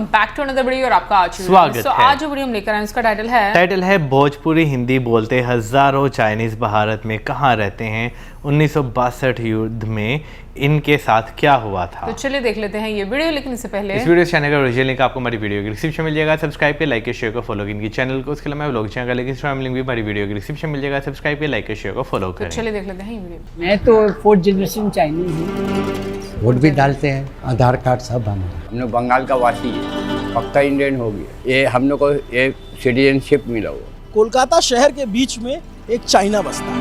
Welcome back to another video और आपका स्वागत है। आज जो वीडियो हम लेकर आए हैं उसका टाइटल है भोजपुरी हिंदी बोलते हजारों चाइनीज भारत में कहाँ रहते हैं, 1962 युद्ध में इनके साथ क्या हुआ था। तो चलिए देख लेते हैं ये वीडियो, लेकिन इससे पहले इस वीडियो चैनल का ओरिजिनल लिंक आपको हमारी वीडियो के डिस्क्रिप्शन मिल जाएगा। सब्सक्राइब पे, लाइक के, शेयर को फॉलो इनकी चैनल को। उसके अलावा मैं व्लॉग चैनल का लिंक इंस्टाग्राम लिंक भी हमारी वीडियो के डिस्क्रिप्शन मिल जाएगा। सब्सक्राइब पे, लाइक के, शेयर को फॉलो तो करें। चलिए देख लेते हैं ये वीडियो। मैं तो 4th जनरेशन चाइनीज हूँ। वोट भी डालते हैं, आधार कार्ड सब हमारा। हम लोग बंगाल का वासी है, पक्का इंडियन हो गया। ये हम लोग को एक सिटीजनशिप मिला हुआ। कोलकाता शहर के बीच में एक चाइना बसता है।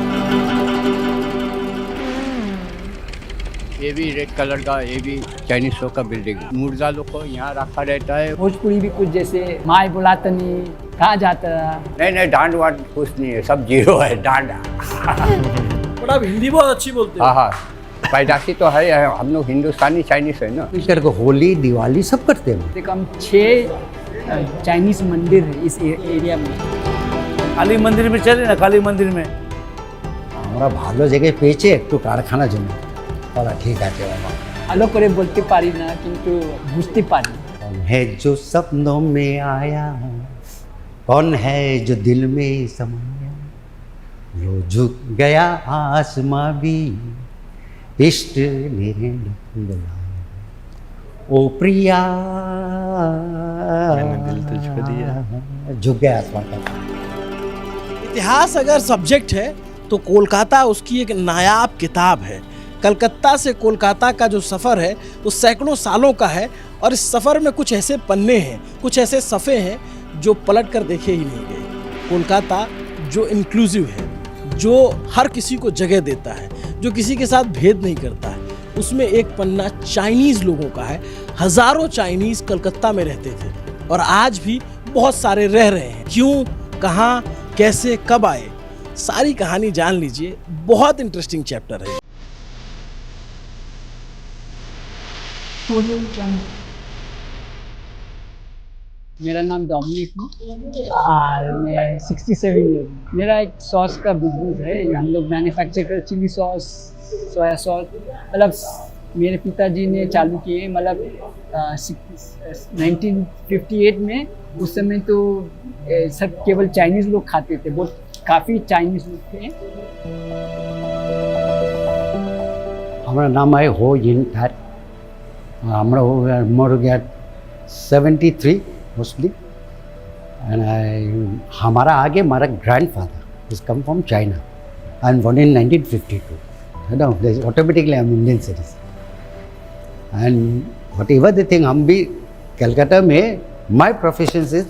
ये भी रेड कलर का, ये भी चाइनीज शो का बिल्डिंग। मुर्जा लोग को यहाँ रखा रहता है। भोजपुरी भी कुछ जैसे माय बुलातनी, कहाँ जाता। नहीं डांट वाट कुछ नहीं है, सब जीरो है डांट। बट आप हिंदी बहुत अच्छी बोलते हाँ हाँ, पैदाशी तो है, हम लोग हिंदुस्तानी चाइनीज है ना। मिलकर के होली दिवाली सब करते हैं। कम से कम 6 चाइनीज मंदिर है इस एरिया में। काली मंदिर में चले ना, काली मंदिर में हमारा भालो जगह पेचे एक तो कारखाना जमी बड़ा ठीक है। ভালো করে বলতে পারি না কিন্তু বুঝতে পারি। कौन है जो सपनों में आया, कौन है जो दिल में समाया, लो झुक गया आसमां भी इश्क मेरे बुलाया, ओ प्रिया मैंने दिल तुझको दिया। झुक गया आसमां का। इतिहास अगर सब्जेक्ट है तो कोलकाता उसकी एक नायाब किताब है। कलकत्ता से कोलकाता का जो सफ़र है वो सैकड़ों सालों का है, और इस सफ़र में कुछ ऐसे पन्ने हैं, कुछ ऐसे सफ़े हैं जो पलट कर देखे ही नहीं गए। कोलकाता जो इंक्लूसिव है, जो हर किसी को जगह देता है, जो किसी के साथ भेद नहीं करता है, उसमें एक पन्ना चाइनीज़ लोगों का है। हज़ारों चाइनीज़ कलकत्ता में रहते थे और आज भी बहुत सारे रह रहे हैं। क्यों, कहाँ, कैसे, कब आए, सारी कहानी जान लीजिए। बहुत इंटरेस्टिंग चैप्टर है। मेरा नाम डोमिनिक है और मैं 67 ईयर हूँ। मेरा एक सॉस का बिजनेस है। हम लोग मैन्युफैक्चर कर चिली सॉस, सोया सॉस। मतलब मेरे पिताजी ने चालू किए, मतलब 1958 में। उस समय तो सब केवल चाइनीज़ लोग खाते थे, बहुत काफ़ी चाइनीज़ लोग थे। हमारा नाम है हो जिन थार। हमारा हो गया मर गया 73 मोस्टली। एंड हमारा आगे हमारा grandfather is come from China. I am born in 1952। You know automatically I am Indian citizen. And whatever the thing, हम भी कलकत्ता में my profession is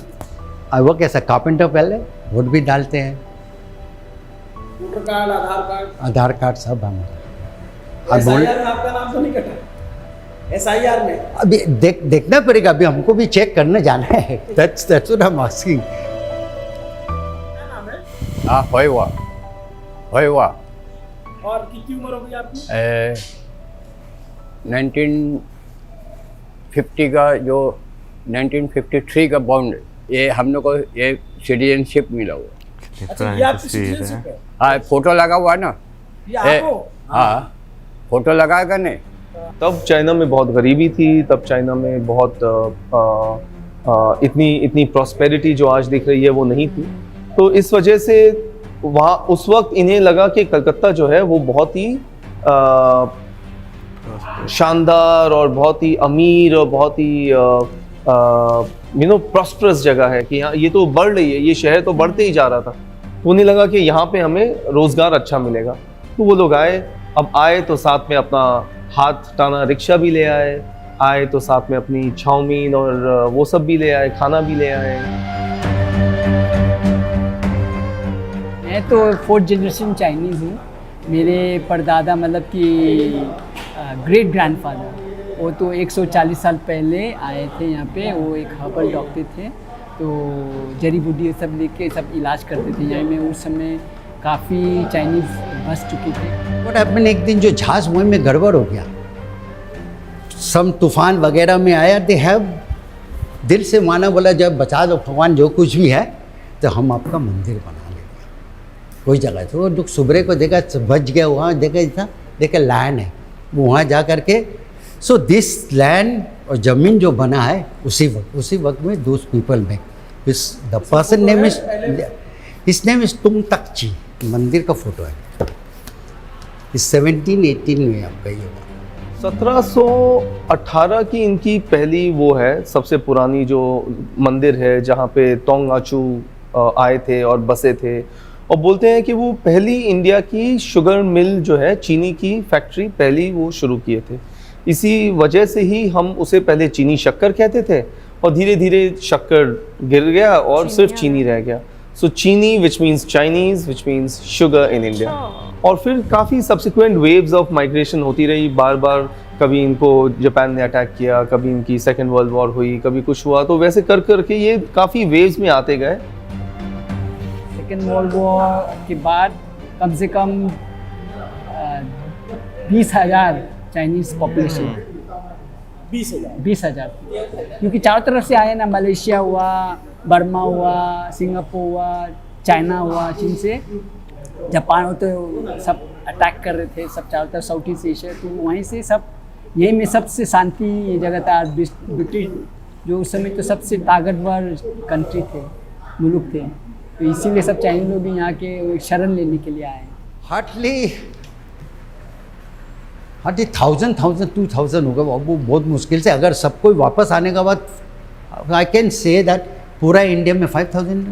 I work as a carpenter. पहले vote भी डालते हैं, वोटर कार्ड, आधार card सब हमारा। SIR में आपका नाम तो नहीं कटा? SIR में अभी देखना पड़ेगा, अभी हमको भी चेक करने जाना है। That's what I'm asking। क्या नाम है हाँ होए हुआ और कितनी उम्र हो गई आपकी? 1950 का, जो 1953 का बॉन्ड, ये हम लोग को ये सिटीजनशिप मिला हुआ। अच्छा, ये आपकी सिटीजनशिप है? हाँ, फोटो लगा हुआ है ना। ये आपको? हाँ, फोटो लगाएगा नहीं। तब चाइना में बहुत गरीबी थी, तब चाइना में बहुत इतनी प्रॉस्पेरिटी जो आज दिख रही है वो नहीं थी। तो इस वजह से वहाँ उस वक्त इन्हें लगा कि कलकत्ता जो है वो बहुत ही शानदार और बहुत ही अमीर और बहुत ही प्रॉस्परस जगह है कि यहाँ ये तो बढ़ रही है, ये शहर तो बढ़ते ही जा रहा था। तो उन्हें लगा कि यहाँ पे हमें रोज़गार अच्छा मिलेगा। तो वो लोग आए। अब आए तो साथ में अपना हाथ टाना रिक्शा भी ले आए तो साथ में अपनी चाउमीन और वो सब भी ले आए, खाना भी ले आए। मैं तो 4th जनरेशन चाइनीज़ हूँ। मेरे परदादा मतलब कि ग्रेट ग्रैंडफादर, वो तो 140 साल पहले आए थे यहाँ पे। वो एक हर्बल डॉक्टर थे, तो जड़ी बूटी सब लेके सब इलाज करते थे यहाँ में। उस समय काफ़ी चाइनीज़ बस चुकी थी। बट अपन एक दिन जो झांस मुहिम में गड़बड़ हो गया, सम तूफान वगैरह में आया। दे हैव दिल से माना, बोला जब बचा दो भगवान जो कुछ भी है तो हम आपका मंदिर बना लेंगे। कोई जगह तो लोग सुबह को देखा, बच गया। वहाँ देखा लैंड है, वो वहाँ जा करके सो दिस लैंड और ज़मीन जो बना है उसी वक्त में दोज पीपल में इस the person name is his name is तुंग तक ची, मंदिर का फोटो है। इस 1718 में आपका ये हुआ। 1718 की इनकी पहली वो है, सबसे पुरानी जो मंदिर है जहाँ पे तोंग आचू आए थे और बसे थे। और बोलते हैं कि वो पहली इंडिया की शुगर मिल जो है, चीनी की फैक्ट्री पहली वो शुरू किए थे। इसी वजह से ही हम उसे पहले चीनी शक्कर कहते थे और धीरे धीरे शक्कर गिर गया और सिर्फ चीनी रह गया। सो चीनी which means Chinese which means sugar in India. और फिर काफ़ी सब्सिक्वेंट वेव्स ऑफ माइग्रेशन होती रही, बार बार कभी इनको जापान ने अटैक किया, कभी इनकी सेकेंड वर्ल्ड वॉर हुई, कभी कुछ हुआ, तो वैसे कर करके ये काफ़ी वेव्स में आते गए। सेकेंड वर्ल्ड वॉर के बाद कम से कम 20,000 चाइनीज़ पॉपुलेशन, 20,000 क्योंकि चारों तरफ से आए ना, मलेशिया हुआ, बर्मा हुआ, सिंगापुर हुआ, चाइना हुआ, चीन से, जापान हो, तो सब अटैक कर रहे थे, सब चारों तरफ साउथ ईस्ट एशिया, तो वहीं से सब यही में सबसे शांति ये जगह था। ब्रिटिश जो उस समय तो सबसे ताकतवर कंट्री थे, मुल्क थे, तो इसीलिए सब चाइनीज लोग भी यहाँ के शरण लेने के लिए आए। हार्डली 1,000, 2,000 होगा वो बहुत मुश्किल से। अगर सब कोई वापस आने के बाद आई कैन से दैट पूरा इंडिया में 5,000,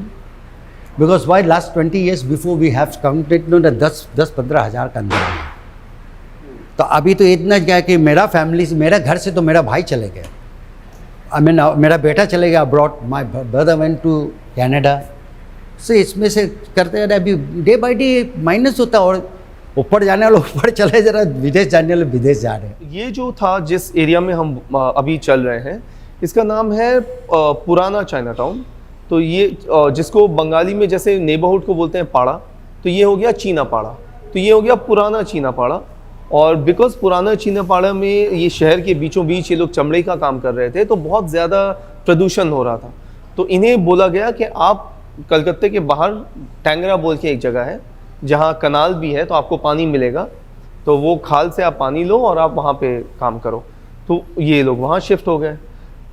because why last 20 years before we have counted no 10-15 हज़ार का अंदर। तो अभी तो इतना क्या कि मेरा फैमिली से, मेरा घर से तो मेरा भाई चले गए, आई मीन मेरा बेटा चले गया abroad, my brother went to Canada. So इसमें से करते रहे, अभी डे बाई डे माइनस होता, और ऊपर जाने वाले ऊपर चले जा रहे, विदेश जाने वाले विदेश जा रहे हैं। ये जो था जिस एरिया में हम अभी चल रहे हैं, इसका नाम है पुराना चाइना टाउन। तो ये जिसको बंगाली में जैसे नेबरहुड को बोलते हैं पाड़ा, तो ये हो गया चीना पाड़ा, तो ये हो गया पुराना चीना पाड़ा। और बिकॉज पुराना चीना पाड़ा में ये शहर के बीचों बीच ये लोग चमड़े का काम कर रहे थे, तो बहुत ज़्यादा प्रदूषण हो रहा था। तो इन्हें बोला गया कि आप कलकत्ते के बाहर टैंगरा बोल के एक जगह है जहाँ कनाल भी है, तो आपको पानी मिलेगा, तो वो खाल से आप पानी लो और आप वहाँ पे काम करो। तो ये लोग वहाँ शिफ्ट हो गए।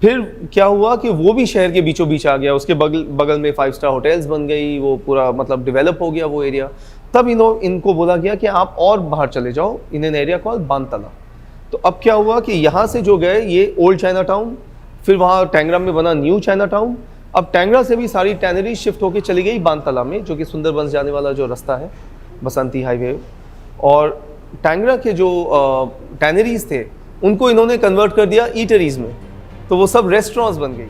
फिर क्या हुआ कि वो भी शहर के बीचों बीच आ गया, उसके बगल में 5 स्टार होटल्स बन गई, वो पूरा मतलब डेवलप हो गया वो एरिया। तब इनको बोला गया कि आप और बाहर चले जाओ इन एन एरिया कॉल्ड बानतला। तो अब क्या हुआ कि यहाँ से जो गए ये ओल्ड चाइना टाउन, फिर वहाँ टैंगरा में बना न्यू चाइना टाउन। अब टैंगरा से भी सारी टैनरी शिफ्ट होकर चली गई बानतला में, जो कि सुंदरबंस जाने वाला जो रास्ता है, बसंती हाईवे। और टैंगरा के जो टैनरीज थे उनको इन्होंने कन्वर्ट कर दिया ईटरीज में, तो वो सब रेस्टोरेंट्स बन गई।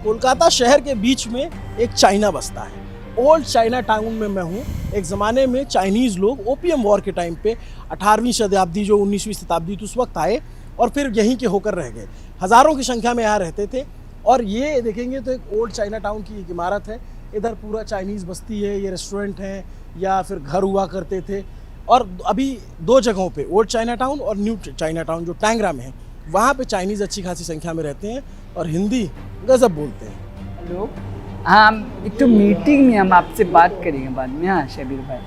कोलकाता शहर के बीच में एक चाइना बसता है, ओल्ड चाइना टाउन में मैं हूँ। एक ज़माने में चाइनीज़ लोग ओपियम वॉर के टाइम पे 18वीं शताब्दी जो 19वीं शताब्दी तो उस वक्त आए और फिर यहीं के होकर रह गए, हज़ारों की संख्या में यहाँ रहते थे। और ये देखेंगे तो एक ओल्ड चाइना टाउन की एक इमारत है, इधर पूरा चाइनीज़ बस्ती है, ये रेस्टोरेंट हैं या फिर घर हुआ करते थे। और अभी 2 जगहों पे, ओल्ड चाइना टाउन और न्यू चाइना टाउन जो टैंगरा में है, वहाँ पे चाइनीज़ अच्छी खासी संख्या में रहते हैं और हिंदी गजब बोलते हैं। हेलो, हाँ, एक तो मीटिंग में हम आपसे बात करेंगे बाद में। हाँ शबीर भाई,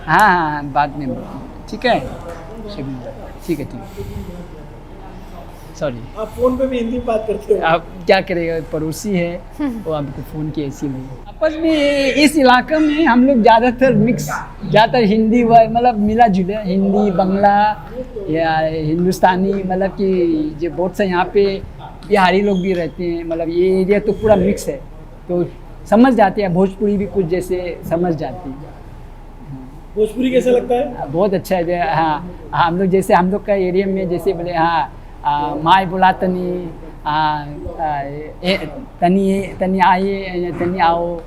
हाँ बाद में, ठीक है शबीर भाई, ठीक है। सॉरी, आप फ़ोन पे भी हिंदी में बात करते हो? आप क्या करेगा, पड़ोसी है वो आपको फ़ोन किया इसीलिए। आपस में इस इलाके में हम लोग ज़्यादातर मिक्स, ज़्यादातर हिंदी मतलब मिला जुला, हिंदी बंगला या हिंदुस्तानी, मतलब कि जो बहुत से यहाँ पे बिहारी लोग भी रहते हैं, मतलब ये एरिया तो पूरा मिक्स है, तो समझ जाते हैं। भोजपुरी भी कुछ जैसे समझ जाती है। भोजपुरी कैसा लगता है? बहुत अच्छा है। हाँ, हम लोग जैसे हम लोग का एरिया में जैसे बोले, हाँ माई बोला तनी तनी आइए, तनी आओ,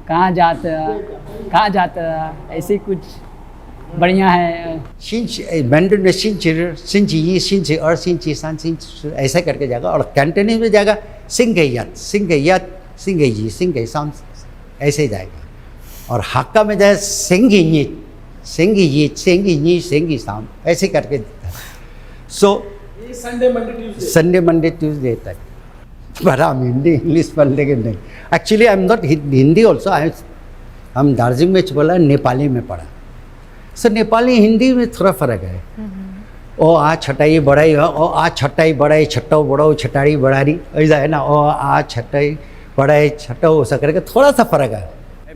कहाँ जाता, ऐसे कुछ बढ़िया है। ऐसा करके जाएगा। और कैंटोनीज में जाएगा सिंगैयात, ऐसे ही जाएगा। और हाक्का में जाए सेंगी शाम, ऐसे करके। सो संडे मंडे ट्यूसडे तक। पर हम हिंदी इंग्लिश पढ़ लेंगे नहीं। Actually I am not Hindi also, हम दार्जिलिंग में बोला, नेपाली में पढ़ा। सो नेपाली हिंदी में थोड़ा फ़र्क है। ओ आ छटाई बड़ाई ओ आ छटाई बड़ाई छट्टो बड़ो छटाड़ी बड़ारी ऐसा है ना, ओ आ छटाई बड़ाई छट्टो ऐसा करके थोड़ा सा फर्क है।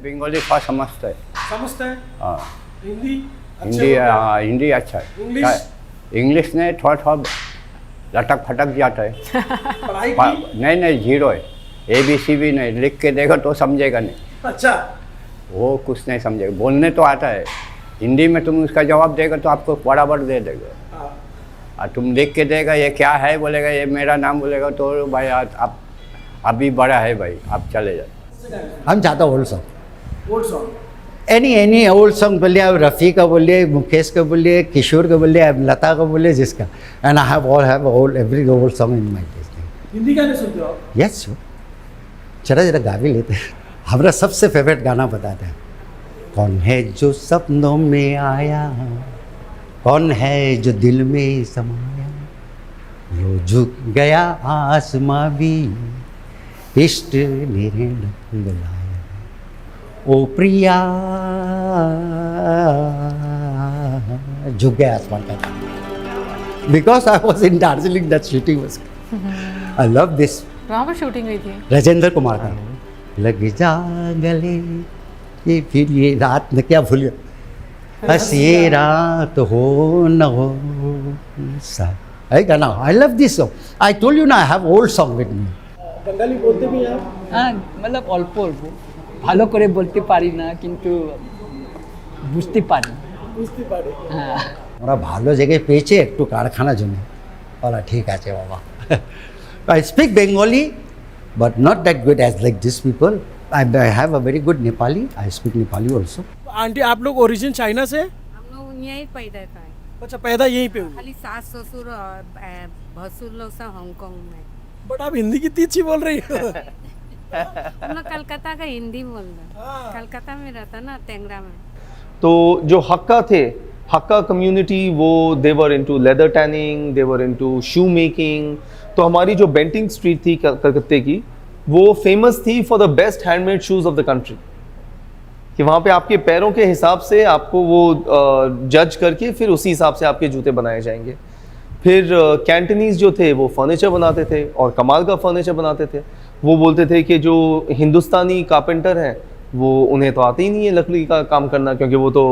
बंगाली थोड़ा समझता है। समझता है? हाँ हिंदी? हिंदी, हाँ हिंदी अच्छा है। इंग्लिश? इंग्लिश ने थोड़ा थोड़ा लटक फटक जाता है। पढ़ाई की? नहीं जीरो है, ABC भी नहीं, लिख के देखो तो समझेगा नहीं। अच्छा। वो कुछ नहीं समझेगा, बोलने तो आता है। हिंदी में तुम उसका जवाब देगा तो आपको बराबर दे देगा, हाँ। और तुम लिख के देगा ये क्या है बोलेगा, ये मेरा नाम बोलेगा तो भाई आप अभी बड़ा है भाई, आप चले जाओ। हम चाहते old song, old song, any old song बोलिए, आप रफ़ी का बोलिए, मुकेश का बोलिए, किशोर का बोलिए, आप लता का बोलिए, जिसका। And I have all every old song in my taste. Hindi गाने सुनते हो आप? यस चला जरा गा भी लेते हैं। हमारा सबसे फेवरेट गाना बताते हैं, कौन है जो सपनों में आया, कौन है जो दिल में समाया, लो झुक गया आसमां भी, इश्क ने रंग लाया, ओ प्रिया झुक गया आसमान का। Because I was in Darjeeling, that shooting was, I love this. वहाँ पर शूटिंग हुई थी? राजेंद्र कुमार का लग जा गले, ये फिर ये रात में क्या भूल गया, हंसी रात हो न हो सा, है गाना। I love this song, I told you ना I have old song with me. Bengali बोलते भी हैं आप? হ্যাঁ मतलब অল্প অল্প ভালো করে বলতে পারি না, কিন্তু বুঝতে পারি। বুঝতে পারে। হ্যাঁ আমরা ভালো জায়গায় পেয়েছে একটু কারখানার জন্য, বলা ঠিক আছে বাবা। I speak Bengali, but not that good as like these people. I have a very good Nepali. I speak Nepali also. Aunty आप लोग ओरिजिन चाइना से? हम लोग यहीं पैदा का है, अच्छा, पैदा यहीं पे हुए। खाली सास ससुर और भसुर लोग सब हांगकांग में। बट आप हिंदी कितनी अच्छी बोल रही हो। हम लोग कलकत्ता का हिंदी बोल रहे, कलकत्ता में रहता ना, टेंगरा में। तो जो हक्का थे, हक्का कम्युनिटी, वो देवर इनटू लेदर टैनिंग, देवर इनटू शू मेकिंग। तो हमारी जो बेंटिंग स्ट्रीट थी कलकत्ते की, वो फेमस थी for the best handmade shoes of the country, कि वहाँ पे आपके पैरों के हिसाब से आपको वो जज करके फिर उसी हिसाब से आपके जूते बनाए जाएंगे। फिर कैंटनीज जो थे वो फर्नीचर बनाते थे, और कमाल का फर्नीचर बनाते थे। वो बोलते थे कि जो हिंदुस्तानी कारपेंटर हैं वो उन्हें तो आते ही नहीं है लकड़ी का काम करना, क्योंकि वो तो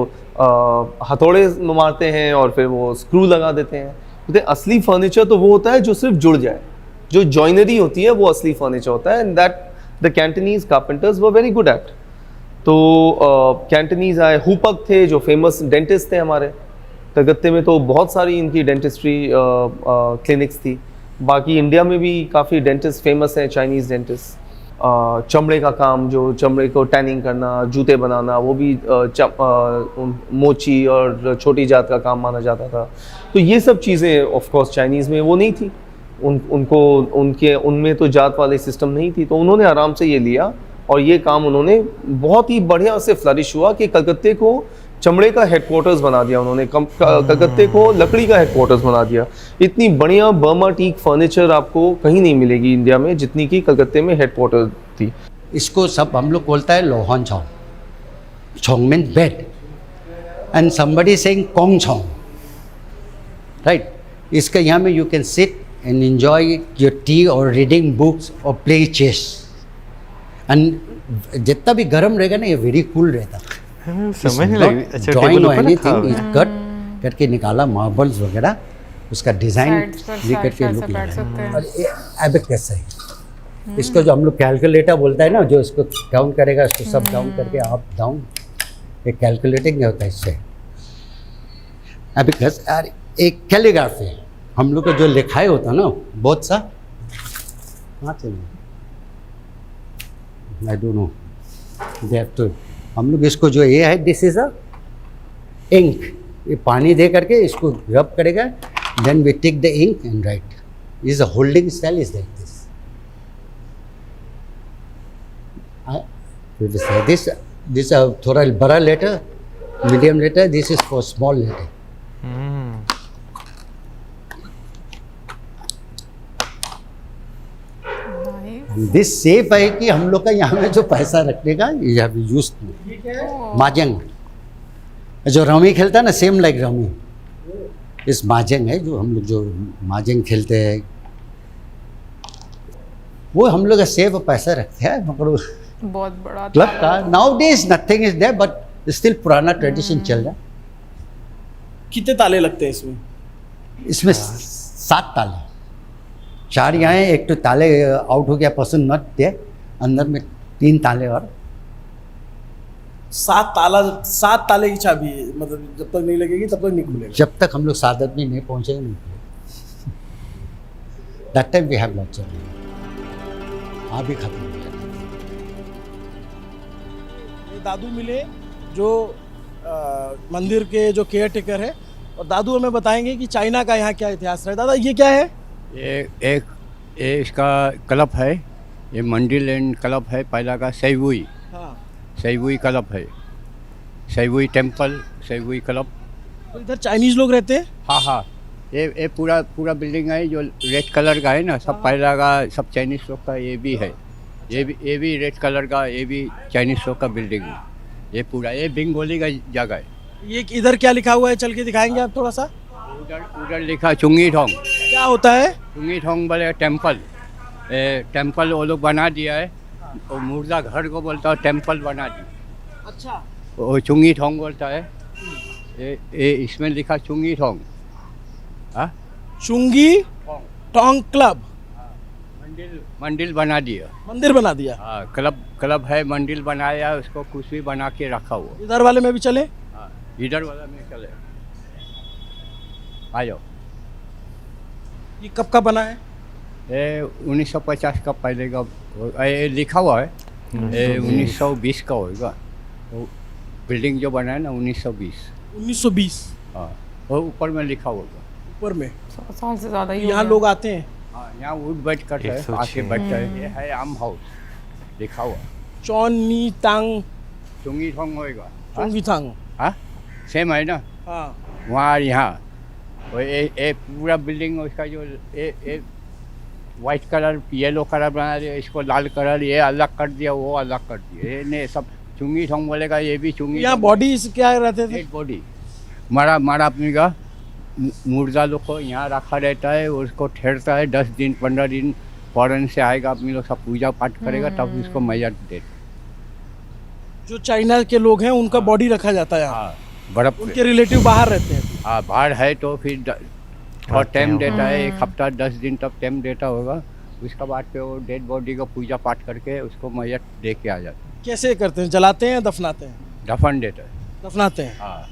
हथौड़े मारते हैं और फिर वो स्क्रू लगा देते हैं। बोलते असली फर्नीचर तो वो होता है जो सिर्फ जुड़ जाए, जो जॉइनरी होती है वो असली फर्नीचर होता है, and that the Cantonese carpenters were very good at. तो कैंटनीज आए, हुपक थे जो फेमस डेंटिस्ट थे हमारे कलकत्ते में, तो बहुत सारी इनकी डेंटिस्ट्री क्लिनिक्स थी। बाकी इंडिया में भी काफ़ी डेंटिस्ट फेमस हैं, चाइनीज़ डेंटिस्ट। चमड़े का काम, जो चमड़े को टैनिंग करना, जूते बनाना, वो भी मोची और छोटी जात का काम माना जाता था। तो ये सब चीज़ें ऑफ कोर्स चाइनीज़ में वो नहीं थी, उनमें तो जात वाले सिस्टम नहीं थी, तो उन्होंने आराम से ये लिया और ये काम उन्होंने बहुत ही बढ़िया से फ्लरिश हुआ कि कलकत्ते को चमड़े का हेडक्वार्टर्स बना दिया उन्होंने, कलकत्ते को लकड़ी का हेडक्वार्टर्स बना दिया। इतनी बढ़िया बर्मा टीक फर्नीचर आपको कहीं नहीं मिलेगी इंडिया में जितनी की कलकत्ते में हेडक्वार्टर थी। इसको सब हम लोग बोलता है लोहन छौंग, छौंग mean bed, and somebody saying कोंग छौंग, राइट। इसका यहाँ में you can sit and enjoy your tea और रीडिंग बुक्स और प्ले चेस, एंड जितना भी गर्म रहेगा ना ये वेरी कूल रहता। समझ नहीं लगी। अच्छा, ड्राइंग टेबल और ऊपर रखा एनीथिंग हुआ है। कट करके निकाला, मार्बल्स वगैरह उसका डिजाइन Sides पर लेकर के sides लुक से बैठ सकते हैं। और ये एबेकस है, इसको जो हम लोग कैलकुलेटर बोलता है ना, जो इसको काउंट करेगा, इसको सब डाउन करके अप डाउन, ये कैलकुलेटिंग होता है इससे। एबेकस यार एक कैलीग्राफी, हम लोग का जो लिखाई होता ना बहुत सा, हाँ चलिए, I don't know they have to, हम लोग इसको जो ये है, दिस इज अ इंक, ये पानी दे करके इसको रब करेगा, then we take the ink and write, is a holding style is like this, this थोड़ा बड़ा letter, medium letter, this is for small letter. This safe है कि हम लोग का यहाँ में जो पैसा रखने का ये अभी यूज माजंग, जो रमी खेलता है ना, सेम लाइक रमी, इस माजेंग है, जो हम लोग जो माजेंग खेलते हैं, वो हम लोग सेव पैसा रखते हैं, मगर बहुत बड़ा क्लब का nowadays nothing is there, but still पुराना ट्रेडिशन चल रहा है। कितने ताले लगते हैं इसमें? इसमें 7 ताले, 4 यहाँ हैं, एक तो ताले आउट हो गया, पसंद नॉट दे, अंदर में 3 ताले और 7 ताले की चाबी है, मतलब जब तक नहीं लगेगी तब तक नहीं खुलेगा। जब तक हम लोग 7 आदमी नहीं पहुँचेंगे नहीं। That time we have lot चल, अभी खत्म हो गया। ये दादू मिले जो मंदिर के जो केयर टेकर है, और दादू हमें बताएंगे कि चाइना का यहाँ क्या इतिहास रहा है। दादा ये क्या है? ये इसका क्लब है, ये मंडी लैंड क्लब है पहला का, सैवुई हाँ, सैवुई क्लब है, सैवुई टेम्पल, सैवुई क्लब। तो इधर चाइनीज लोग रहते हैं? हाँ, ये पूरा बिल्डिंग है जो रेड कलर का है ना, सब पहला का सब चाइनीज लोग का, ये भी है, ये भी रेड कलर का, ये भी चाइनीज लोग का बिल्डिंग है। ये पूरा ये बंगाली का जगह है। ये इधर क्या लिखा हुआ है, चल के दिखाएंगे आप थोड़ा सा? उधर लिखा चुंगी ठोंग। क्या होता है? चुंगी ठोंग बोले टेम्पल, टेम्पल वो लोग बना दिया है, वो मुर्दा घर को बोलता है, टेम्पल बना दिया। अच्छा, वो चुंगी ठोंग बोलता है। ये इसमें लिखा चुंगी ठोंग। हाँ, चुंगी टोंग क्लब, मंदिर बना दिया, मंदिर बना दिया। हाँ, क्लब है, मंदिर बनाया, उसको कुछ भी बना के रखा हुआ। इधर वाले में भी चले? हाँ, इधर वाला में चले, आ जाओ। ये कब का बना है? ये 1950 का पहले का, ये लिखा हुआ है, ये 1920 का होगा। वो बिल्डिंग जो बना है ना 1920। 1920? हाँ, वो ऊपर में लिखा होगा, ऊपर में। 100 साल से ज्यादा ही यहाँ लोग आते हैं? हाँ, यहाँ उठ बैठ कर है, आके बैठता है। ये है आम हाउस लिखा हुआ, चौनी तांग चुंगी ठोंग होएगा। चुंगी तांग, हाँ, सेम है ना, हाँ। वहाँ यहाँ वो ये पूरा बिल्डिंग उसका जो ये वाइट कलर येलो कलर बना दिया, इसको लाल कलर, ये अलग कर दिया, वो अलग कर दिया, ये ने सब चुंगी ठोंग बोलेगा। ये भी चुंगी। यहाँ बॉडी क्या रहते थे? डेड बॉडी मारा अपने का मुर्दा लोग को यहाँ रखा रहता है, उसको ठहरता है 10 दिन 15 दिन, फॉरेन से आएगा, अपने लोग सब पूजा पाठ करेगा, तब उसको मैयत देते। जो चाइना के लोग हैं उनका बॉडी रखा जाता है यहाँ? हाँ, बर्फ पे। उनके रिलेटिव बाहर रहते हैं? हाँ, बाहर है तो फिर और टाइम देता है, 1 हफ्ता 10 दिन तक टाइम देता होगा। उसके बाद पे वो डेड बॉडी का पूजा पाठ करके उसको मैयत दे के आ जाते हैं। कैसे करते हैं, जलाते हैं, दफनाते हैं? दफन देता है। दफनाते हैं? हाँ।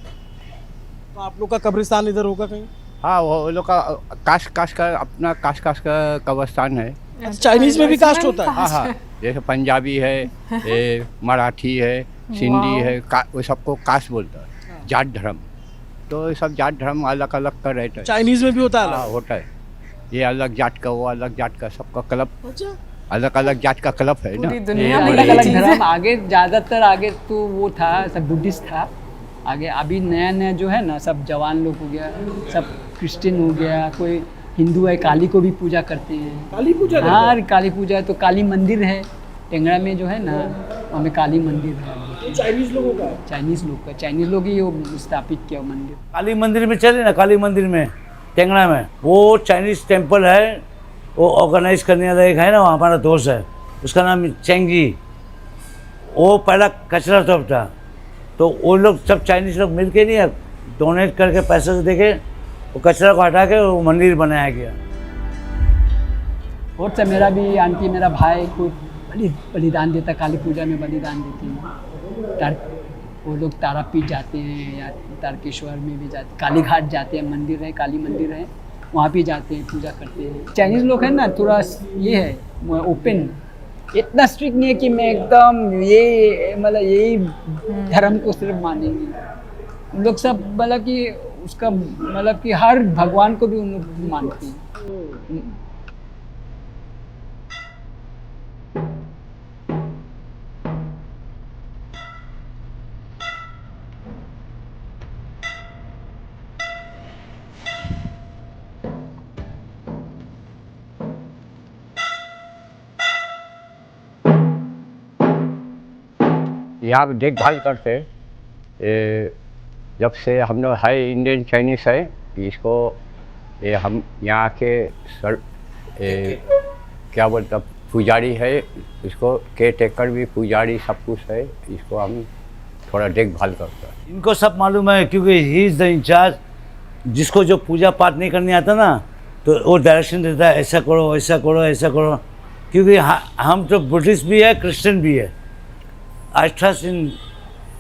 तो आप लोग का कब्रिस्तान इधर होगा कहीं? हाँ, वो लोग का कास्ट का अपना कास्ट का कब्रिस्तान है। चाइनीज में भी कास्ट होता है? हाँ, जैसे पंजाबी है, ये मराठी है, सिंधी है, वो सबको कास्ट बोलता है, जाट धर्म। तो ये सब जाट धर्म अलग अलग का रहता है। चाइनीज में भी होता है? हाँ, होता है। ये अलग जाट का, वो अलग जाट का, सबका क्लब, अच्छा, अलग अलग जाट का क्लब है ना। पूरी दुनिया में अलग ये अलग चीज़ है। धर्म आगे, ज़्यादातर आगे तो वो था सब बुद्धिस्ट था आगे। अभी नया नया जो है ना, सब जवान लोग हो गया, सब क्रिश्चियन हो गया, कोई हिंदू है, काली को भी पूजा करते हैं। काली पूजा? हाँ, काली पूजा है। तो काली मंदिर है टेंगड़ा में जो है ना, वहाँ में काली मंदिर है। चाइनीज लोगों का? चाइनीज लोग का, चाइनीज लोग ही वो स्थापित किया वो मंदिर। काली मंदिर में चले ना, काली मंदिर में टेंगड़ा में, वो चाइनीज टेम्पल है, वो ऑर्गेनाइज करने वाला एक है ना, वहाँ हमारा दोस्त है, उसका नाम चेंगी। वो पहला कचरा टॉप था, तो वो लोग सब चाइनीज लोग मिल के नहीं डोनेट करके पैसे से देके वो कचरा को हटा के वो मंदिर बनाया गया। और सब मेरा भी आंटी, मेरा भाई कोई बलिदान देता, काली पूजा में बलिदान देते हैं। वो लोग तारापीठ जाते हैं या तारकेश्वर में भी जाते, काली घाट जाते हैं, मंदिर है, काली मंदिर है, वहाँ भी जाते हैं, पूजा करते हैं। चाइनीज़ लोग हैं ना, थोड़ा ये है ओपन, इतना स्ट्रिक्ट नहीं है कि मैं एकदम ये मतलब यही धर्म को सिर्फ मानेंगे। उन लोग सब मतलब कि उसका मतलब कि हर भगवान को भी उन लोग मानते हैं। यहाँ देखभाल करते हैं। जब से हम लोग है इंडियन चाइनीज है, इसको ये हम यहाँ के सर क्या बोलता पुजारी है, इसको केयर टेकर भी पुजारी सब कुछ है, इसको हम थोड़ा देखभाल करते हैं। इनको सब मालूम है क्योंकि ही इज़ द इंचार्ज। जिसको जो पूजा पाठ नहीं करने आता ना तो वो डायरेक्शन देता है, ऐसा करो ऐसा करो ऐसा करो। क्योंकि हम तो बुद्धिस्ट भी है क्रिश्चियन भी है। I trust in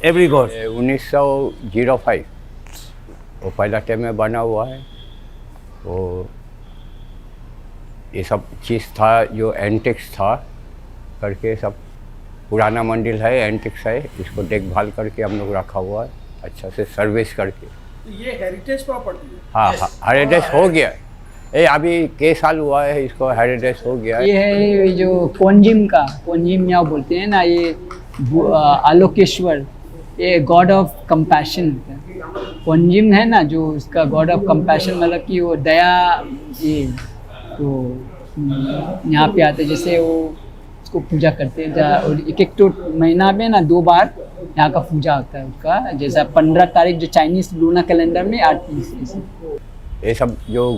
every God. 1905 वो पहला टाइम में बना हुआ है। वो ये सब चीज़ था जो एंटिक्स था करके, सब पुराना मंदिर है, एंटिक्स है, इसको देखभाल करके हम लोग रखा हुआ है अच्छा से सर्विस करके। ये हेरिटेज प्रॉपर्टी है? हाँ हाँ, हेरिटेज हो गया। ये अभी कई साल हुआ है इसको हेरिटेज हो गया। ये है ये जो कोंजिम का, कोंजिम मियाँ बोलते हैं ना, ये आलोकेश्वर, ये गॉड ऑफ कंपैशन। कोंजिम है ना जो इसका गॉड ऑफ कंपैशन, मतलब कि वो दया। ये तो यहाँ पे आते जैसे वो उसको पूजा करते हैं, और एक तो महीना में ना 2 बार यहाँ का पूजा होता है उसका। जैसा 15 तारीख जो चाइनीज लूना कैलेंडर में 8 ये सब जो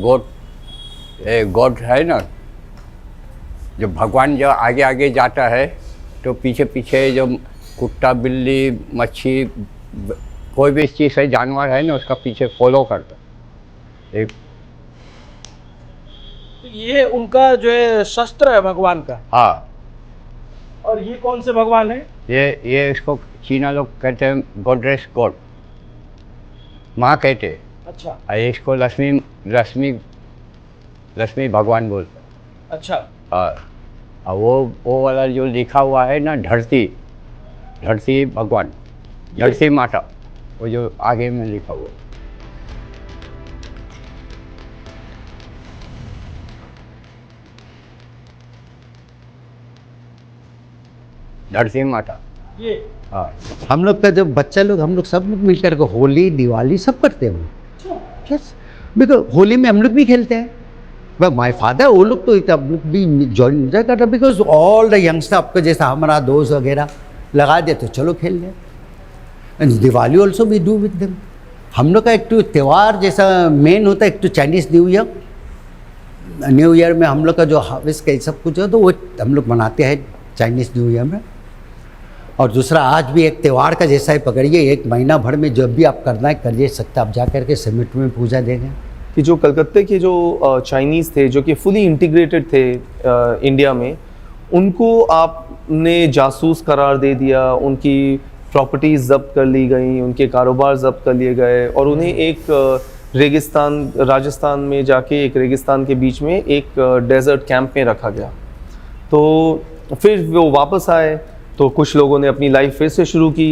गॉड है ना, जो भगवान जो आगे आगे जाता है तो पीछे पीछे जो कुत्ता बिल्ली मच्छी कोई भी चीज़ है जानवर है ना उसका पीछे फॉलो करता है। ये उनका जो है शस्त्र है भगवान का। हाँ। और ये कौन से भगवान है? ये इसको चीना लोग कहते हैं गॉडेस गॉड, माँ कहते हैं। अच्छा। इसको लक्ष्मी भगवान बोलते हैं। अच्छा। हाँ, वो वाला जो लिखा हुआ है ना धरती भगवान, धरती माता, वो जो आगे में लिखा हुआ। धरती माता ये। हाँ। हम लोग का जब बच्चा लोग हम लोग सब लोग मिलकर के होली दिवाली सब करते हैं वो। यस, बिकॉज होली में हम लोग भी खेलते हैं। बट माय फादर वो लोग तो हम लोग भी जॉइन एंजॉय करते हैं, बिकॉज ऑल द यंगस्टर आपको जैसा हमारा दोस्त वगैरह लगा दे तो चलो खेल ले। And Diwali also we do with them. हम लोग का एक तो त्यौहार जैसा मेन होता है, एक तो चाइनीज़ न्यू ईयर में हम लोग का जो हार्वेस्ट का सब कुछ है तो वो हम लोग मनाते हैं चाइनीज़ न्यू ईयर में। और दूसरा आज भी एक त्यौहार का जैसा ही पकड़िए, 1 महीना भर में जब भी आप करना है करिए सकते, आप जा करके समिट में पूजा देंगे। कि जो कलकत्ते के जो चाइनीज़ थे जो कि फुली इंटीग्रेटेड थे इंडिया में, उनको आपने जासूस करार दे दिया, उनकी प्रॉपर्टीज़ जब्त कर ली गई, उनके कारोबार जब्त कर लिए गए और उन्हें एक रेगिस्तान, राजस्थान में जाके एक रेगिस्तान के बीच में एक डेजर्ट कैंप में रखा गया। तो फिर वो वापस आए तो कुछ लोगों ने अपनी लाइफ फिर से शुरू की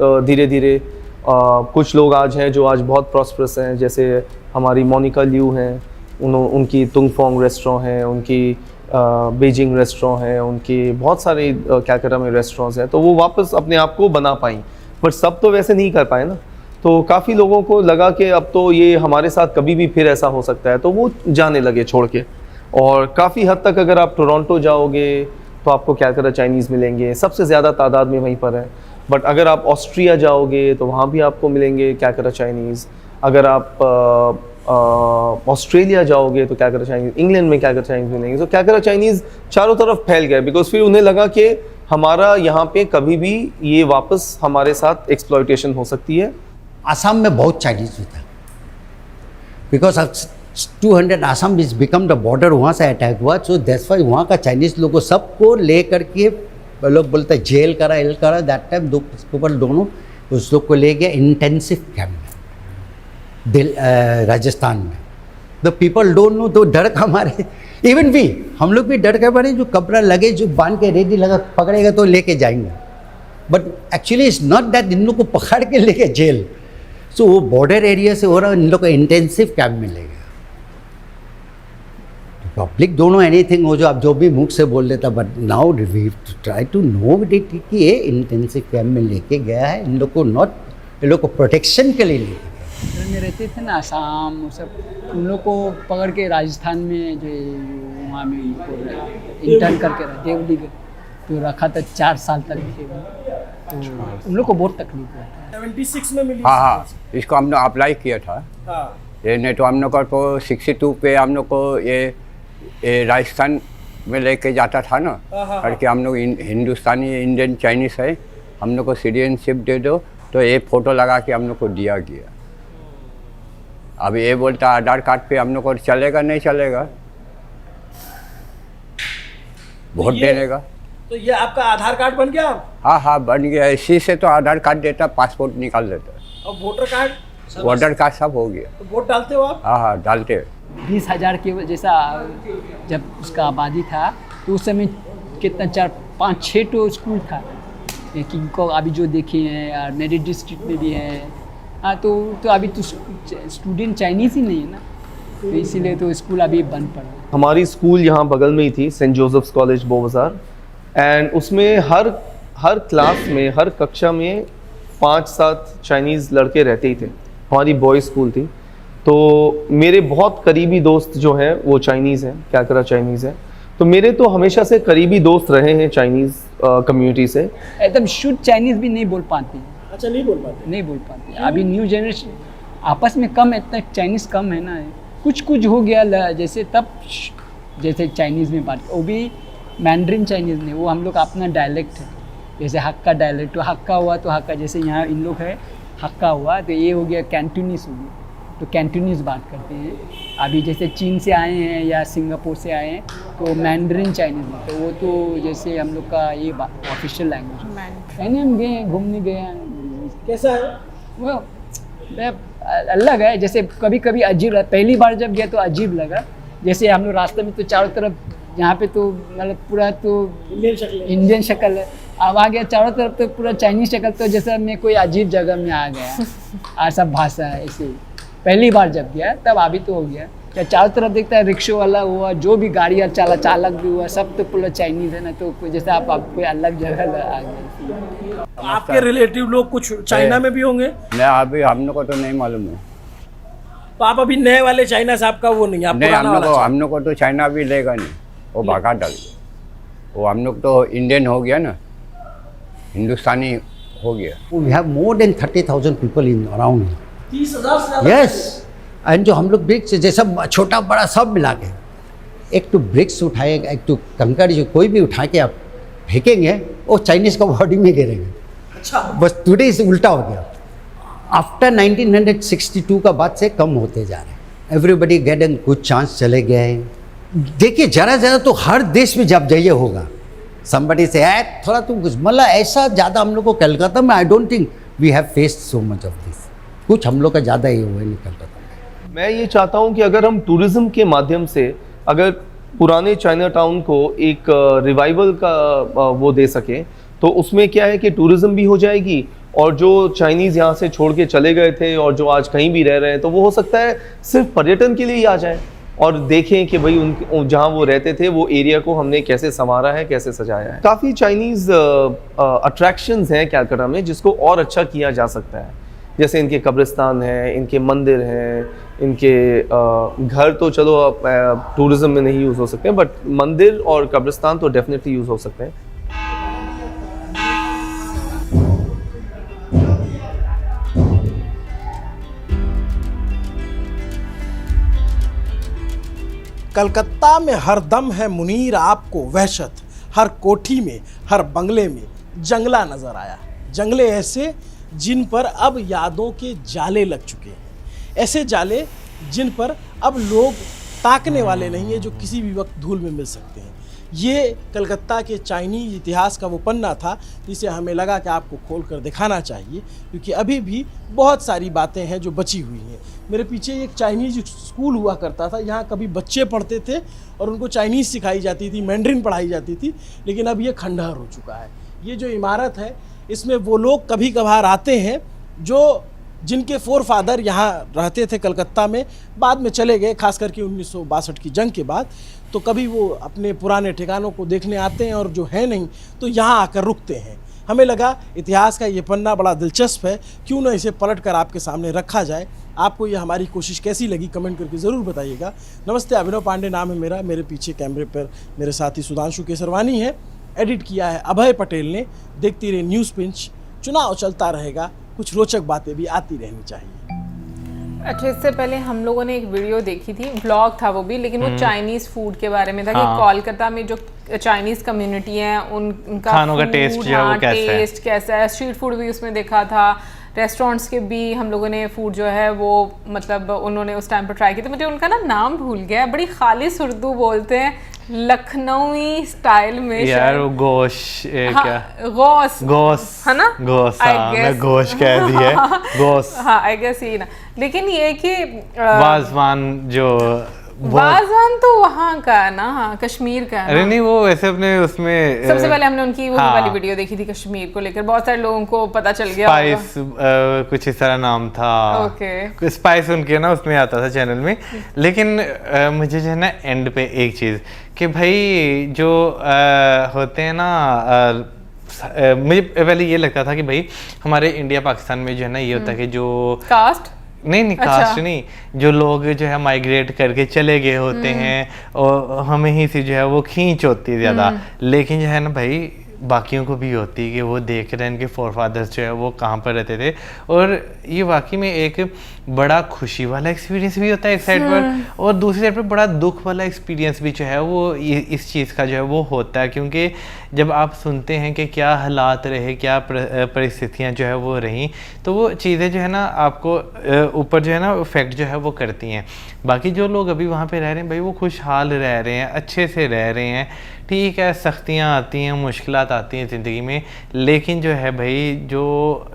धीरे धीरे। कुछ लोग आज हैं जो आज बहुत प्रॉस्परस हैं, जैसे हमारी मोनिका लियू हैं, उनकी तुंगफोंग रेस्टोरेंट है, उनकी बीजिंग रेस्टोरेंट है, उनकी बहुत सारे कलकत्ता में रेस्टोरेंट्स हैं। तो वो वापस अपने आप को बना पाई, पर सब तो वैसे नहीं कर पाए ना। तो काफ़ी लोगों को लगा कि अब तो ये हमारे साथ कभी भी फिर ऐसा हो सकता है, तो वो जाने लगे छोड़ के। और काफ़ी हद तक अगर आप टोरंटो जाओगे तो आपको कलकत्ता चाइनीज़ मिलेंगे, सबसे ज़्यादा तादाद में वहीं पर है। बट अगर आप ऑस्ट्रिया जाओगे तो वहाँ भी आपको मिलेंगे कलकत्ता चाइनीज़। अगर आप ऑस्ट्रेलिया जाओगे तो कलकत्ता चाइनीज़, इंग्लैंड में कलकत्ता चाइनीज़ मिलेंगे। तो कलकत्ता चाइनीज़ चारों तरफ फैल गए, बिकॉज फिर उन्हें लगा कि हमारा यहाँ पे कभी भी ये वापस हमारे साथ एक्सप्लॉयटेशन हो सकती है। आसाम में बहुत चाइनीज़ होता है, because 200 Assam is become the border, वहाँ से अटैक हुआ। सो दैट्स वाई वहाँ का चाइनीज़ लोगों सबको ले करके लोग बोलते हैं जेल करा एल करा। दैट टाइम दोनों उस लोग को ले गया इंटेंसिव कैम्प में राजस्थान में। द पीपल डोंट नो, तो डर का मारे इवन भी हम लोग भी डर के मारे, जो कपड़ा लगे जो बांध के रेडी लगा पकड़ेगा तो लेके जाएंगे। But actually it's not that, इन लोग को पकड़ के लेके जेल। सो वो बॉर्डर एरिया से हो रहा, इन लोग को इंटेंसिव कैम्प में ले गया। पब्लिक दोनों एनीथिंग हो जो आप जो भी मुख से बोल देता, but now we try to know it कि ये इंटेंसिव कैम्प में लेके गया है इन लोग को, नॉट इन लोग को प्रोटेक्शन के लिए लेके गया। में रहते थे ना आसाम, वो सब उन लोग को पकड़ के राजस्थान में जो वहाँ में इंटर्न करके देवली तो रखा था 4 साल तक थे। तो उन लोग को बहुत तकलीफ हुआ था। 76 में मिली। हाँ, इसको हमने अप्लाई किया था। ये नहीं तो हम लोग को तो 62 पे हम लोग को ये राजस्थान में लेके जाता था ना, करके हम लोग हिंदुस्तानी इंडियन चाइनीज़ है, हम लोग को सिटीजनशिप दे दो, तो ये फ़ोटो लगा के हम लोग को दिया गया। अब ये बोलता आधार कार्ड पे हम लोग को चलेगा नहीं चलेगा, वोट देने का। तो ये आपका आधार कार्ड बन गया? हाँ हाँ बन गया। इसी से तो आधार कार्ड देता, पासपोर्ट निकाल देता, और वोटर कार्ड? वोटर कार्ड सब हो गया। तो वोट डालते हो आप? हाँ हाँ डालते। 20,000 के जैसा जब उसका आबादी था तो उस समय कितना 4-5-6 तो स्कूल था, लेकिन को अभी जो देखे हैं मेरिट डिस्ट्रिक्ट में भी है। हाँ तो अभी तो स्टूडेंट चाइनीज़ ही नहीं है ना, तो इसीलिए तो स्कूल अभी बंद पड़ा। हमारी स्कूल यहाँ बगल में ही थी, सेंट जोसेफ्स कॉलेज बोबाजार, एंड उसमें हर क्लास में, हर कक्षा में 5-7 चाइनीज़ लड़के रहते ही थे। हमारी बॉयज़ स्कूल थी, तो मेरे बहुत करीबी दोस्त जो हैं वो चाइनीज़ हैं, कैलकाटा चाइनीज़ हैं। तो मेरे तो हमेशा से करीबी दोस्त रहे हैं चाइनीज़ कम्युनिटी से। एकदम शुद्ध चाइनीज़ भी नहीं बोल पाते। अच्छा, नहीं बोल पाते? नहीं बोल पाते। अभी न्यू जनरेशन आपस में कम है, इतना चाइनीज़ कम है ना, कुछ हो गया जैसे तब जैसे चाइनीज़ में बात, वो भी मैंड्रिन चाइनीज़ नहीं, वो हम लोग अपना डायलेक्ट है। जैसे हक्का डायलेक्ट, तो हक्का हुआ तो हक्का, जैसे यहाँ इन लोग है हक्का हुआ तो ये हो गया कैंटूनीस हो गया, तो कैंटूनीज़ बात करते हैं। अभी जैसे चीन से आए हैं या सिंगापुर से आए हैं तो मैंड्रिन चाइनीज़, तो वो तो जैसे हम लोग का ये ऑफिशियल लैंग्वेज है। हम गए घूमने गए, कैसा है वो अलग है। जैसे कभी कभी अजीब लगा, पहली बार जब गया तो अजीब लगा। जैसे हम लोग रास्ते में तो चारों तरफ यहाँ पे तो मतलब पूरा तो इंडियन शक्ल है, अब आ गया चारों तरफ तो पूरा चाइनीज शक्ल, तो जैसा मैं कोई अजीब जगह में आ गया और सब भाषा है ऐसे। पहली बार जब गया तब अभी तो हो गया, क्या चारों तरफ देखता है रिक्शा वाला हुआ, जो भी गाड़ी चालक भी हुआ, सब तो पूरा चाइनीज़ है ना, तो जैसे आप कोई अलग जगह आ गए। आपके रिलेटिव लोग कुछ चाइना में भी होंगे? नहीं अभी हम लोग को तो नहीं मालूम है। तो आप अभी नए वाले चाइना साहब का वो नहीं, आप नहीं, पुराना वाला? हम लोग को तो चाइना भी लेगा नहीं, वो भागा डाल गया। वो हम लोग तो इंडियन हो गया ना, हिंदुस्तानी हो गया। We have more than 30,000 people in around here. 30,000 से ज़्यादा? Yes. एंड जो हम लोग ब्रिक्स जैसा छोटा बड़ा सब मिला के, एक तो ब्रिक्स उठाएगा, एक तो कंकड़ जो कोई भी उठा के आप फेंकेंगे वो चाइनीज़ का बॉडी में गिरेंगे। अच्छा, बस टुडे से उल्टा हो गया। आफ्टर 1962 का बाद से कम होते जा रहे हैं। एवरीबडी गेट एन कुछ चांस चले गए। देखिए ज़्यादा तो हर देश में जब जाइए होगा, somebody से थोड़ा तो कुछ मतलब ऐसा ज़्यादा हम लोग को कलकत्ता में I don't think we have faced so much of this. कुछ हम लोग का ज़्यादा ही हुआ है नहीं कलकत्ता में। मैं ये चाहता हूँ कि अगर हम टूरिज़्म के माध्यम से अगर पुराने चाइना टाउन को एक रिवाइवल का वो दे सकें, तो उसमें क्या है कि टूरिज़्म भी हो जाएगी, और जो चाइनीज़ यहाँ से छोड़ के चले गए थे और जो आज कहीं भी रह रहे हैं, तो वो हो सकता है सिर्फ पर्यटन के लिए ही आ जाए और देखें कि भाई उन जहाँ वो रहते थे वो एरिया को हमने कैसे संवारा है, कैसे सजाया है। काफ़ी चाइनीज़ अट्रैक्शंस हैं कैलकाटा में जिसको और अच्छा किया जा सकता है। जैसे इनके कब्रिस्तान हैं, इनके मंदिर हैं, इनके घर तो चलो टूरिज़्म में नहीं यूज़ हो सकते, बट मंदिर और कब्रिस्तान तो डेफिनेटली यूज़ हो सकते हैं। कलकत्ता में हर दम है मुनीर आपको वहशत, हर कोठी में हर बंगले में जंगला नज़र आया। जंगले ऐसे जिन पर अब यादों के जाले लग चुके हैं, ऐसे जाले जिन पर अब लोग ताकने वाले नहीं है, जो किसी भी वक्त धूल में मिल सकते हैं। ये कलकत्ता के चाइनीज़ इतिहास का वो पन्ना था जिसे हमें लगा कि आपको खोल कर दिखाना चाहिए, क्योंकि अभी भी बहुत सारी बातें हैं जो बची हुई हैं। मेरे पीछे एक चाइनीज़ स्कूल हुआ करता था, यहाँ कभी बच्चे पढ़ते थे और उनको चाइनीज़ सिखाई जाती थी, मैंड्रिन पढ़ाई जाती थी, लेकिन अब ये खंडहर हो चुका है। ये जो इमारत है इसमें वो लोग कभी कभार आते हैं जो जिनके फोर फादर यहाँ रहते थे कलकत्ता में, बाद में चले गए, खास करके 1962 की जंग के बाद। तो कभी वो अपने पुराने ठिकानों को देखने आते हैं और जो है नहीं तो यहाँ आकर रुकते हैं। हमें लगा इतिहास का ये पन्ना बड़ा दिलचस्प है, क्यों ना इसे पलट कर आपके सामने रखा जाए। आपको ये हमारी कोशिश कैसी लगी कमेंट करके ज़रूर बताइएगा। नमस्ते, अभिनव पांडे नाम है मेरा। मेरे पीछे कैमरे पर मेरे साथी सुधांशु केसरवानी है, एडिट किया है अभय पटेल ने। देखती रहे न्यूज़ पिंच, चुनाव चलता रहेगा, कुछ रोचक बातें भी आती रहनी चाहिए। अच्छा, इससे पहले हम लोगों ने एक वीडियो देखी थी, व्लॉग था वो भी, लेकिन वो चाइनीज फूड के बारे में था कि कोलकाता में जो चाइनीज कम्युनिटी है उनका खानों का food, टेस्ट जो है वो कैसा है, टेस्ट कैसा है। स्ट्रीट फूड भी उसमें देखा था, रेस्टोरेंट्स के भी हम लोगों ने फूड जो है वो मतलब उन्होंने उस टाइम पर ट्राई किया। तो मुझे उनका ना नाम भूल गया, बड़ी खालिस उर्दू बोलते हैं, लखनवी स्टाइल में यार शायद। वो गोश क्या गोस गोस है ना, गोस, I हाँ मैं guess। गोश कह दी है गोस। हाँ आई गेस यही ना, लेकिन ये कि वाजवान जो वाजवान तो वहाँ का है ना, हाँ कश्मीर का है अरे ना। नहीं वो वैसे अपने उसमें सबसे पहले हमने उनकी वो हाँ। वाली वीडियो देखी थी कश्मीर को लेकर, बहुत सारे लोगों को पता चल गया होगा। स्पाइस कुछ इस तरह नाम था, ओके। स्पाइस उनके ना उसमें आता था चैनल में। लेकिन मुझे जो है ना एंड पे एक चीज़ कि भाई जो होते हैं ना मुझे पहले ये लगता था कि भाई हमारे इंडिया पाकिस्तान में जो है ना ये होता है कि जो कास्ट नहीं कास्ट नहीं, जो लोग जो है माइग्रेट करके चले गए होते हैं और हमें ही से जो है वो खींच होती है ज़्यादा। लेकिन जो है ना भाई बाकियों को भी होती है कि वो देख रहे हैं इनके फोरफादर्स जो है वो कहाँ पर रहते थे, और ये वाकई में एक बड़ा खुशी वाला एक्सपीरियंस भी होता है एक साइड पर, और दूसरी साइड पर बड़ा दुख वाला एक्सपीरियंस भी जो है वो इस चीज़ का जो है वो होता है। क्योंकि जब आप सुनते हैं कि क्या हालात रहे, क्या परिस्थितियाँ जो है वो रहीं, तो वो चीज़ें जो है ना आपको ऊपर जो है ना इफेक्ट जो है वो करती हैं। बाकी जो लोग अभी वहाँ पे रह रहे हैं भाई वो खुशहाल रह रहे हैं, अच्छे से रह रहे हैं। ठीक है सख्तियाँ आती हैं, मुश्किलात आती हैं ज़िंदगी में, लेकिन जो है भाई जो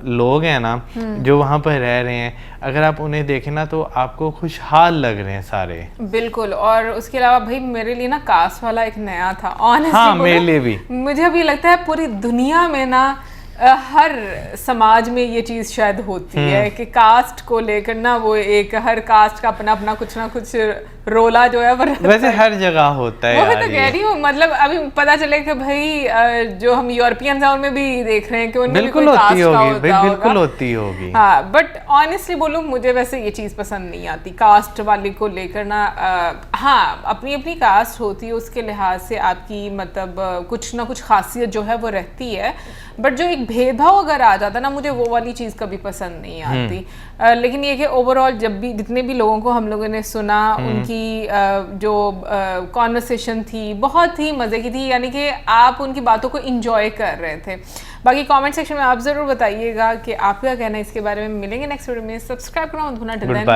लोग हैं ना जो वहाँ पर रह रहे हैं, अगर आप उन्हें देखें ना तो आपको खुशहाल लग रहे हैं सारे। बिल्कुल। और उसके अलावा भाई मेरे लिए ना कास्ट वाला एक नया था ऑनेस्टली। हाँ मेरे लिए भी। मुझे अभी लगता है पूरी दुनिया में ना हर समाज में ये चीज़ शायद होती है कि कास्ट को लेकर ना वो एक हर कास्ट का अपना अपना कुछ ना कुछ रोला जो है वैसे हर जगह होता है वो यार तो कह रही हूँ। मतलब अभी पता चले कि भाई जो हम यूरोपियंस हैं उनमें भी देख रहे हैं कि उनमें बिल्कुल भी कोई होती कास्ट का होगी होता भाई, बिल्कुल होगा। होती होगी। हाँ बट ऑनेस्टली बोलूँ मुझे वैसे ये चीज़ पसंद नहीं आती कास्ट वाली को लेकर ना। हाँ अपनी अपनी कास्ट होती है, उसके लिहाज से आपकी मतलब कुछ ना कुछ खासियत जो है वो रहती है, बट जो एक भेदभाव अगर आ जाता ना मुझे वो वाली चीज़ कभी पसंद नहीं आती। लेकिन ये कि ओवरऑल जब भी जितने भी लोगों को हम लोगों ने सुना उनकी जो कॉन्वर्सेशन थी बहुत ही मज़े की थी, यानी कि आप उनकी बातों को इंजॉय कर रहे थे। बाकी कमेंट सेक्शन में आप ज़रूर बताइएगा कि आपका कहना है इसके बारे में। मिलेंगे नेक्स्ट वीडियो में, सब्सक्राइब करना मत भूलना।